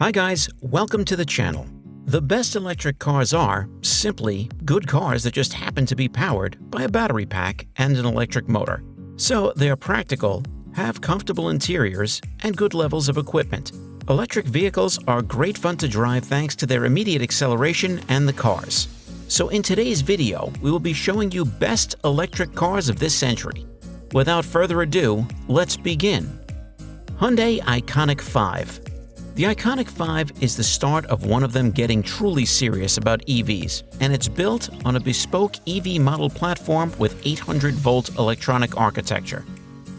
Hi guys, welcome to the channel. The best electric cars are, simply, good cars that just happen to be powered by a battery pack and an electric motor. So they are practical, have comfortable interiors, and good levels of equipment. Electric vehicles are great fun to drive thanks to their immediate acceleration and the cars. So in today's video, we will be showing you best electric cars of this century. Without further ado, let's begin. Hyundai Ioniq 5. The Ioniq 5 is the start of one of them getting truly serious about EVs, and it's built on a bespoke EV model platform with 800-volt electronic architecture.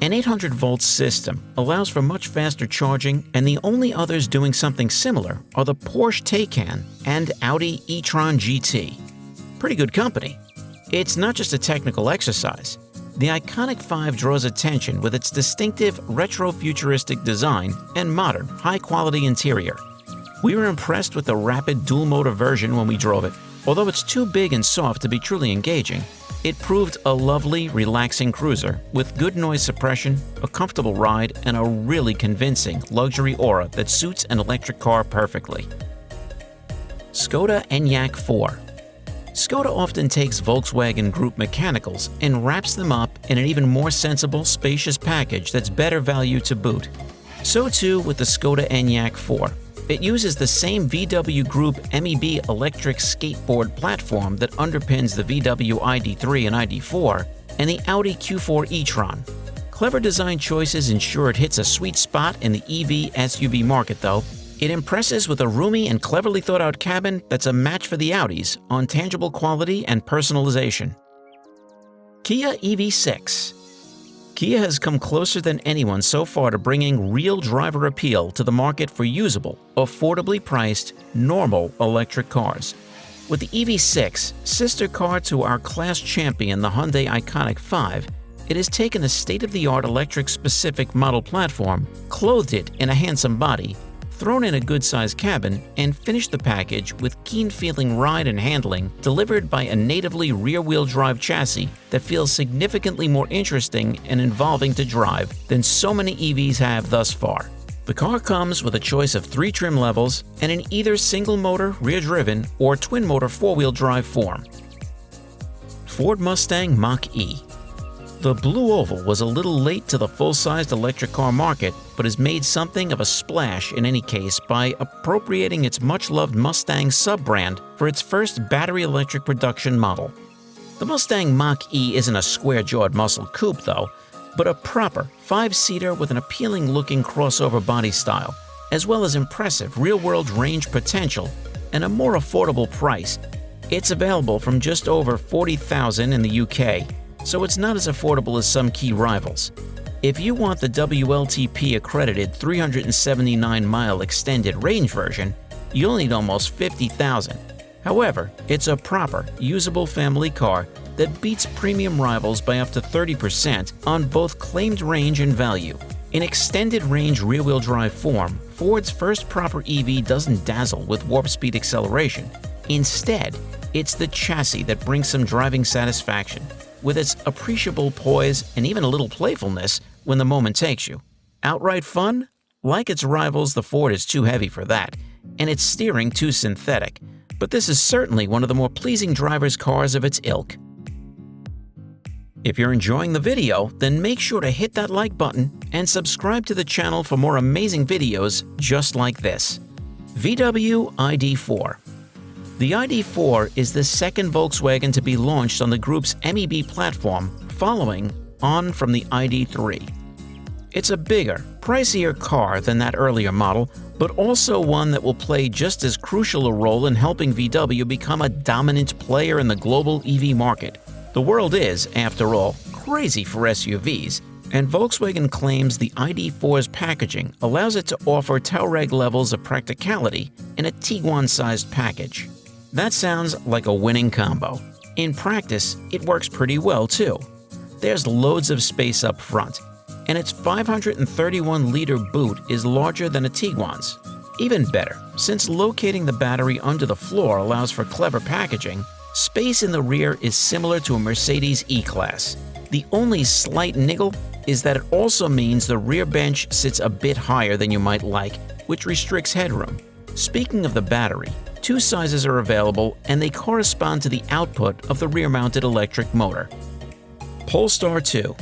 An 800-volt system allows for much faster charging, and the only others doing something similar are the Porsche Taycan and Audi e-tron GT. Pretty good company. It's not just a technical exercise. The Ioniq 5 draws attention with its distinctive retro-futuristic design and modern, high-quality interior. We were impressed with the rapid dual-motor version when we drove it. Although it's too big and soft to be truly engaging, it proved a lovely, relaxing cruiser with good noise suppression, a comfortable ride, and a really convincing luxury aura that suits an electric car perfectly. Škoda Enyaq 4. Škoda often takes Volkswagen Group mechanicals and wraps them up in an even more sensible, spacious package that's better value to boot. So too with the Škoda Enyaq 4. It uses the same VW Group MEB electric skateboard platform that underpins the VW ID3 and ID4 and the Audi Q4 e-tron. Clever design choices ensure it hits a sweet spot in the EV SUV market though. It impresses with a roomy and cleverly thought-out cabin that's a match for the Audis on tangible quality and personalization. Kia EV6. Kia has come closer than anyone so far to bringing real driver appeal to the market for usable, affordably priced, normal electric cars. With the EV6, sister car to our class champion, the Hyundai Ioniq 5, it has taken a state-of-the-art electric-specific model platform, clothed it in a handsome body, thrown in a good-sized cabin, and finished the package with keen-feeling ride and handling delivered by a natively rear-wheel drive chassis that feels significantly more interesting and involving to drive than so many EVs have thus far. The car comes with a choice of 3 trim levels and in either single-motor rear-driven or twin-motor four-wheel drive form. Ford Mustang Mach-E. The Blue Oval was a little late to the full-sized electric car market, but has made something of a splash in any case by appropriating its much-loved Mustang sub-brand for its first battery electric production model. The Mustang Mach-E isn't a square-jawed muscle coupe though, but a proper 5-seater with an appealing-looking crossover body style, as well as impressive real-world range potential and a more affordable price. It's available from just over $40,000 in the UK, so it's not as affordable as some key rivals. If you want the WLTP-accredited 379-mile extended range version, you'll need almost $50,000. However, it's a proper, usable family car that beats premium rivals by up to 30% on both claimed range and value. In extended range rear-wheel drive form, Ford's first proper EV doesn't dazzle with warp-speed acceleration. Instead, it's the chassis that brings some driving satisfaction, with its appreciable poise and even a little playfulness when the moment takes you. Outright fun? Like its rivals, the Ford is too heavy for that, and its steering too synthetic, but this is certainly one of the more pleasing driver's cars of its ilk. If you're enjoying the video, then make sure to hit that like button and subscribe to the channel for more amazing videos just like this. VW ID4. The ID4 is the second Volkswagen to be launched on the group's MEB platform, following on from the ID3. It's a bigger, pricier car than that earlier model, but also one that will play just as crucial a role in helping VW become a dominant player in the global EV market. The world is, after all, crazy for SUVs, and Volkswagen claims the ID4's packaging allows it to offer Touareg levels of practicality in a Tiguan-sized package. That sounds like a winning combo. In practice, it works pretty well too. There's loads of space up front, and its 531-liter boot is larger than a Tiguan's. Even better, since locating the battery under the floor allows for clever packaging, space in the rear is similar to a Mercedes E-Class. The only slight niggle is that it also means the rear bench sits a bit higher than you might like, which restricts headroom. Speaking of the battery, two sizes are available and they correspond to the output of the rear-mounted electric motor. Polestar 2.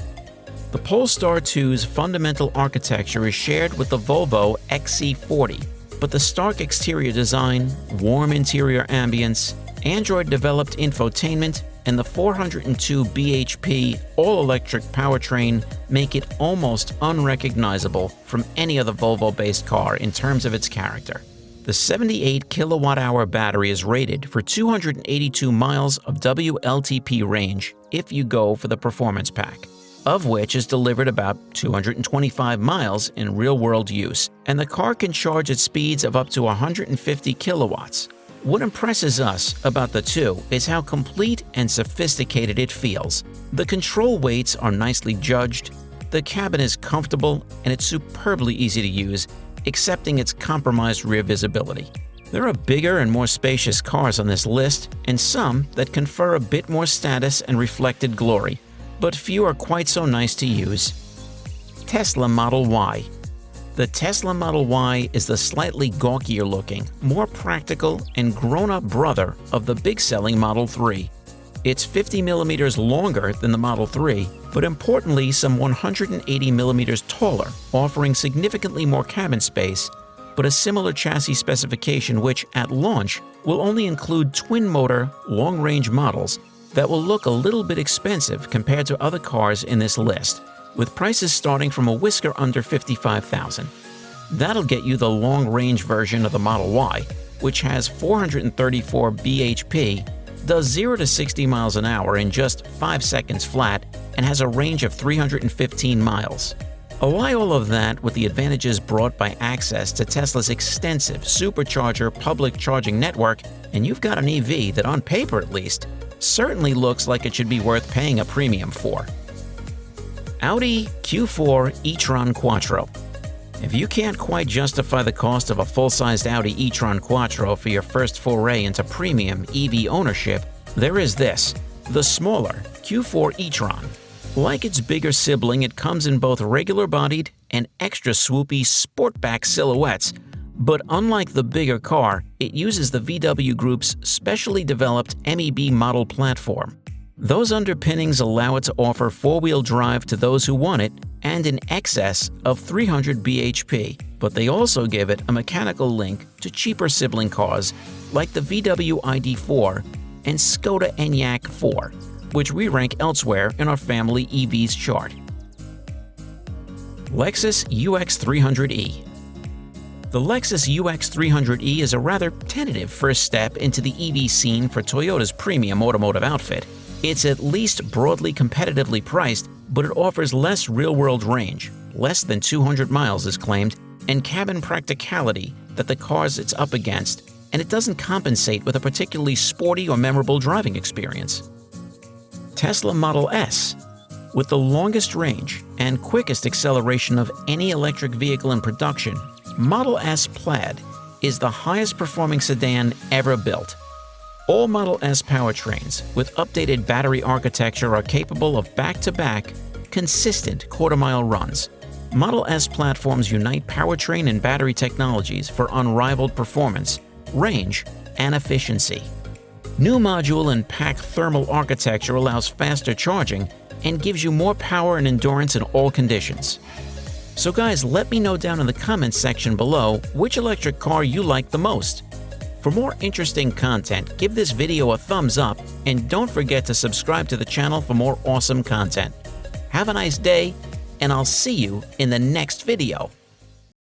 The Polestar 2's fundamental architecture is shared with the Volvo XC40, but the stark exterior design, warm interior ambience, Android-developed infotainment, and the 402 bhp all-electric powertrain make it almost unrecognizable from any other Volvo-based car in terms of its character. The 78 kilowatt-hour battery is rated for 282 miles of WLTP range if you go for the Performance Pack, of which is delivered about 225 miles in real-world use, and the car can charge at speeds of up to 150 kilowatts. What impresses us about the two is how complete and sophisticated it feels. The control weights are nicely judged, the cabin is comfortable, and it's superbly easy to use, excepting its compromised rear visibility. There are bigger and more spacious cars on this list, and some that confer a bit more status and reflected glory, but few are quite so nice to use. Tesla Model Y. The Tesla Model Y is the slightly gawkier looking, more practical, and grown-up brother of the big-selling Model 3. It's 50 millimeters longer than the Model 3, but importantly some 180 millimeters taller, offering significantly more cabin space, but a similar chassis specification which, at launch, will only include twin-motor, long-range models that will look a little bit expensive compared to other cars in this list, with prices starting from a whisker under $55,000. That'll get you the long-range version of the Model Y, which has 434 bhp, does 0 to 60 miles an hour in just 5 seconds flat, and has a range of 315 miles. Ally all of that with the advantages brought by access to Tesla's extensive supercharger public charging network, and you've got an EV that, on paper at least, certainly looks like it should be worth paying a premium for. Audi Q4 e-tron Quattro. If you can't quite justify the cost of a full-sized Audi e-tron Quattro for your first foray into premium EV ownership, there is this, the smaller Q4 e-tron. Like its bigger sibling, it comes in both regular-bodied and extra swoopy sportback silhouettes, but unlike the bigger car, it uses the VW Group's specially developed MEB model platform. Those underpinnings allow it to offer four-wheel drive to those who want it and in excess of 300 bhp, but they also give it a mechanical link to cheaper sibling cars like the VW ID.4 and Skoda Enyaq 4, which we rank elsewhere in our family EVs chart. Lexus UX300e. The Lexus UX300e is a rather tentative first step into the EV scene for Toyota's premium automotive outfit. It's at least broadly competitively priced, but it offers less real-world range, less than 200 miles is claimed, and cabin practicality that the cars it's up against, and it doesn't compensate with a particularly sporty or memorable driving experience. Tesla Model S. With the longest range and quickest acceleration of any electric vehicle in production, Model S Plaid is the highest-performing sedan ever built. All Model S powertrains with updated battery architecture are capable of back-to-back, consistent quarter-mile runs. Model S platforms unite powertrain and battery technologies for unrivaled performance, range, and efficiency. New module and pack thermal architecture allows faster charging and gives you more power and endurance in all conditions. So guys, let me know down in the comments section below which electric car you like the most. For more interesting content, give this video a thumbs up and don't forget to subscribe to the channel for more awesome content. Have a nice day, and I'll see you in the next video.